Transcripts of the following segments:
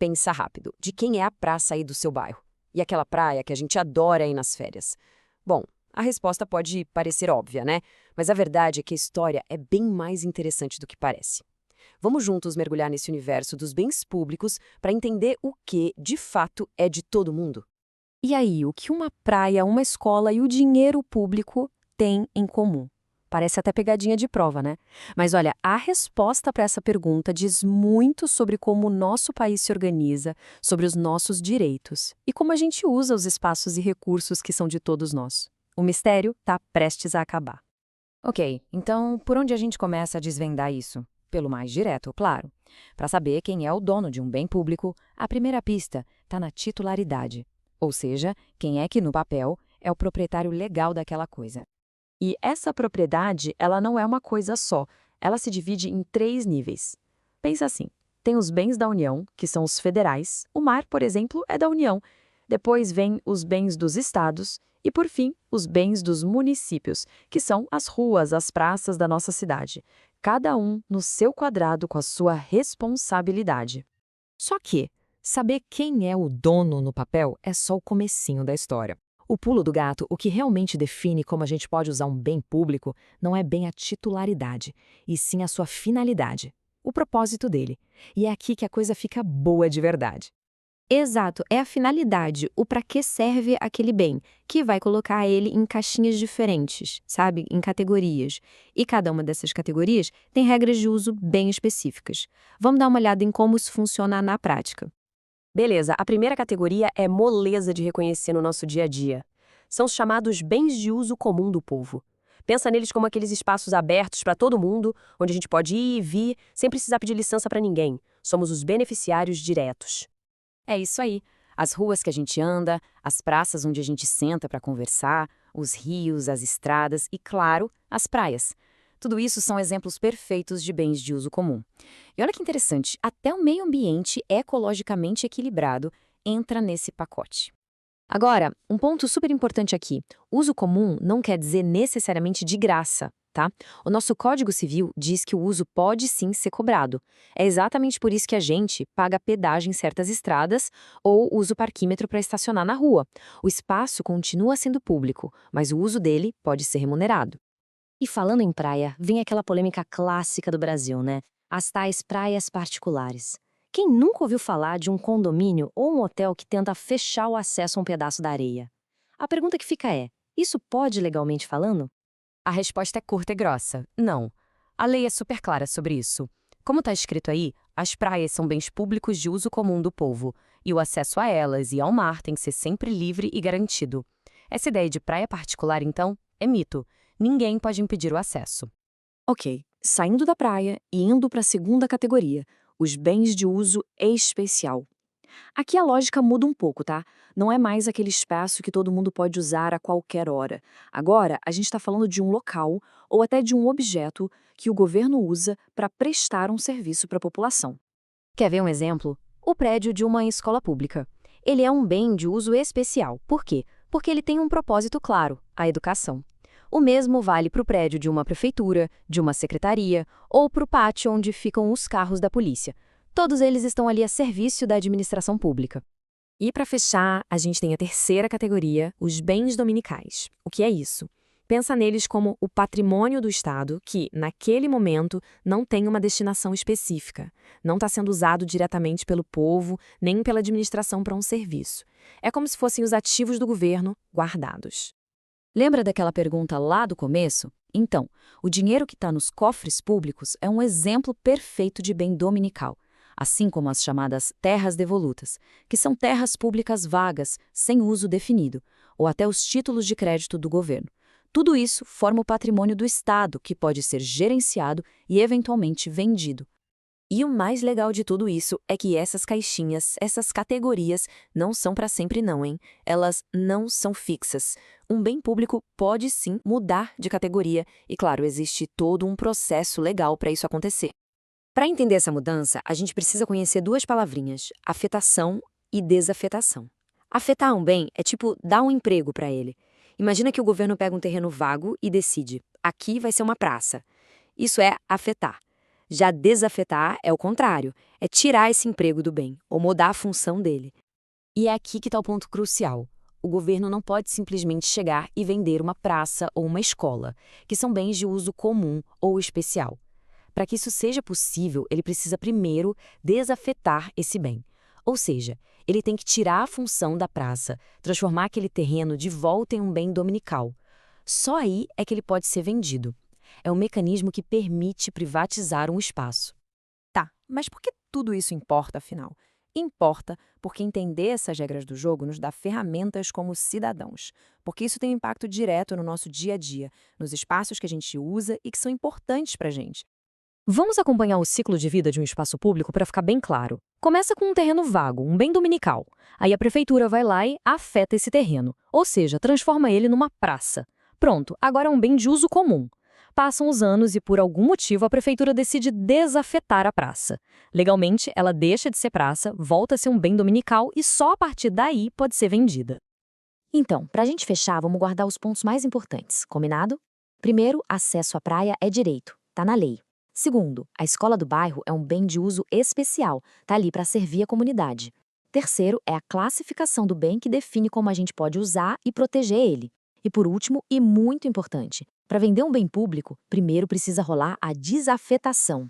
pensa rápido. De quem é a praça aí do seu bairro? E aquela praia que a gente adora ir nas férias? Bom, a resposta pode parecer óbvia, né? Mas a verdade é que a história é bem mais interessante do que parece. Vamos juntos mergulhar nesse universo dos bens públicos para entender o que, de fato, é de todo mundo. E aí, o que uma praia, uma escola e o dinheiro público têm em comum? Parece até pegadinha de prova, né? Mas olha, a resposta para essa pergunta diz muito sobre como o nosso país se organiza, sobre os nossos direitos e como a gente usa os espaços e recursos que são de todos nós. O mistério está prestes a acabar. Ok, então por onde a gente começa a desvendar isso? Pelo mais direto, claro. Para saber quem é o dono de um bem público, a primeira pista está na titularidade. Ou seja, quem é que no papel é o proprietário legal daquela coisa. E essa propriedade, ela não é uma coisa só, ela se divide em 3 níveis. Pensa assim, tem os bens da União, que são os federais, o mar, por exemplo, é da União. Depois vem os bens dos estados e, por fim, os bens dos municípios, que são as ruas, as praças da nossa cidade. Cada um no seu quadrado com a sua responsabilidade. Só que saber quem é o dono no papel é só o comecinho da história. O pulo do gato, o que realmente define como a gente pode usar um bem público, não é bem a titularidade, e sim a sua finalidade, o propósito dele. E é aqui que a coisa fica boa de verdade. Exato, é a finalidade, o para que serve aquele bem, que vai colocar ele em caixinhas diferentes, sabe? Em categorias. E cada uma dessas categorias tem regras de uso bem específicas. Vamos dar uma olhada em como isso funciona na prática. Beleza, a primeira categoria é moleza de reconhecer no nosso dia a dia. São os chamados bens de uso comum do povo. Pensa neles como aqueles espaços abertos para todo mundo, onde a gente pode ir e vir sem precisar pedir licença para ninguém. Somos os beneficiários diretos. É isso aí. As ruas que a gente anda, as praças onde a gente senta para conversar, os rios, as estradas e, claro, as praias. Tudo isso são exemplos perfeitos de bens de uso comum. E olha que interessante, até o meio ambiente ecologicamente equilibrado entra nesse pacote. Agora, um ponto super importante aqui: uso comum não quer dizer necessariamente de graça, tá? O nosso Código Civil diz que o uso pode sim ser cobrado. É exatamente por isso que a gente paga pedágio em certas estradas ou usa o parquímetro para estacionar na rua. O espaço continua sendo público, mas o uso dele pode ser remunerado. E falando em praia, vem aquela polêmica clássica do Brasil, né? As tais praias particulares. Quem nunca ouviu falar de um condomínio ou um hotel que tenta fechar o acesso a um pedaço da areia? A pergunta que fica é: isso pode legalmente falando? A resposta é curta e grossa. Não. A lei é super clara sobre isso. Como está escrito aí, as praias são bens públicos de uso comum do povo, e o acesso a elas e ao mar tem que ser sempre livre e garantido. Essa ideia de praia particular, então, é mito. Ninguém pode impedir o acesso. Ok, saindo da praia e indo para a segunda categoria, os bens de uso especial. Aqui a lógica muda um pouco, tá? Não é mais aquele espaço que todo mundo pode usar a qualquer hora. Agora, a gente está falando de um local ou até de um objeto que o governo usa para prestar um serviço para a população. Quer ver um exemplo? O prédio de uma escola pública. Ele é um bem de uso especial. Por quê? Porque ele tem um propósito claro, a educação. O mesmo vale para o prédio de uma prefeitura, de uma secretaria ou para o pátio onde ficam os carros da polícia. Todos eles estão ali a serviço da administração pública. E para fechar, a gente tem a terceira categoria, os bens dominicais. O que é isso? Pensa neles como o patrimônio do Estado que, naquele momento, não tem uma destinação específica. Não está sendo usado diretamente pelo povo, nem pela administração para um serviço. É como se fossem os ativos do governo guardados. Lembra daquela pergunta lá do começo? Então, o dinheiro que está nos cofres públicos é um exemplo perfeito de bem dominical, assim como as chamadas terras devolutas, que são terras públicas vagas, sem uso definido, ou até os títulos de crédito do governo. Tudo isso forma o patrimônio do Estado, que pode ser gerenciado e eventualmente vendido. E o mais legal de tudo isso é que essas caixinhas, essas categorias, não são para sempre não, hein? Elas não são fixas. Um bem público pode sim mudar de categoria e, claro, existe todo um processo legal para isso acontecer. Para entender essa mudança, a gente precisa conhecer duas palavrinhas, afetação e desafetação. Afetar um bem é tipo dar um emprego para ele. Imagina que o governo pega um terreno vago e decide, aqui vai ser uma praça. Isso é afetar. Já desafetar é o contrário, é tirar esse emprego do bem, ou mudar a função dele. E é aqui que está o ponto crucial. O governo não pode simplesmente chegar e vender uma praça ou uma escola, que são bens de uso comum ou especial. Para que isso seja possível, ele precisa primeiro desafetar esse bem. Ou seja, ele tem que tirar a função da praça, transformar aquele terreno de volta em um bem dominical. Só aí é que ele pode ser vendido. É um mecanismo que permite privatizar um espaço. Tá, mas por que tudo isso importa, afinal? Importa porque entender essas regras do jogo nos dá ferramentas como cidadãos, porque isso tem um impacto direto no nosso dia a dia, nos espaços que a gente usa e que são importantes para a gente. Vamos acompanhar o ciclo de vida de um espaço público para ficar bem claro. Começa com um terreno vago, um bem dominical. Aí a prefeitura vai lá e afeta esse terreno, ou seja, transforma ele numa praça. Pronto, agora é um bem de uso comum. Passam os anos e, por algum motivo, a prefeitura decide desafetar a praça. Legalmente, ela deixa de ser praça, volta a ser um bem dominical e só a partir daí pode ser vendida. Então, para a gente fechar, vamos guardar os pontos mais importantes, combinado? Primeiro, acesso à praia é direito, tá na lei. Segundo, a escola do bairro é um bem de uso especial, tá ali para servir a comunidade. Terceiro, é a classificação do bem que define como a gente pode usar e proteger ele. E por último, e muito importante, para vender um bem público, primeiro precisa rolar a desafetação.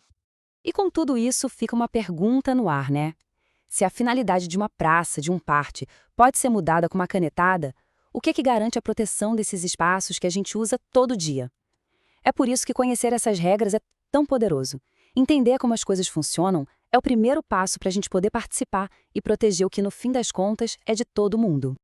E com tudo isso, fica uma pergunta no ar, né? Se a finalidade de uma praça, de um parque, pode ser mudada com uma canetada, o que garante a proteção desses espaços que a gente usa todo dia? É por isso que conhecer essas regras é tão poderoso. Entender como as coisas funcionam é o primeiro passo para a gente poder participar e proteger o que, no fim das contas, é de todo mundo.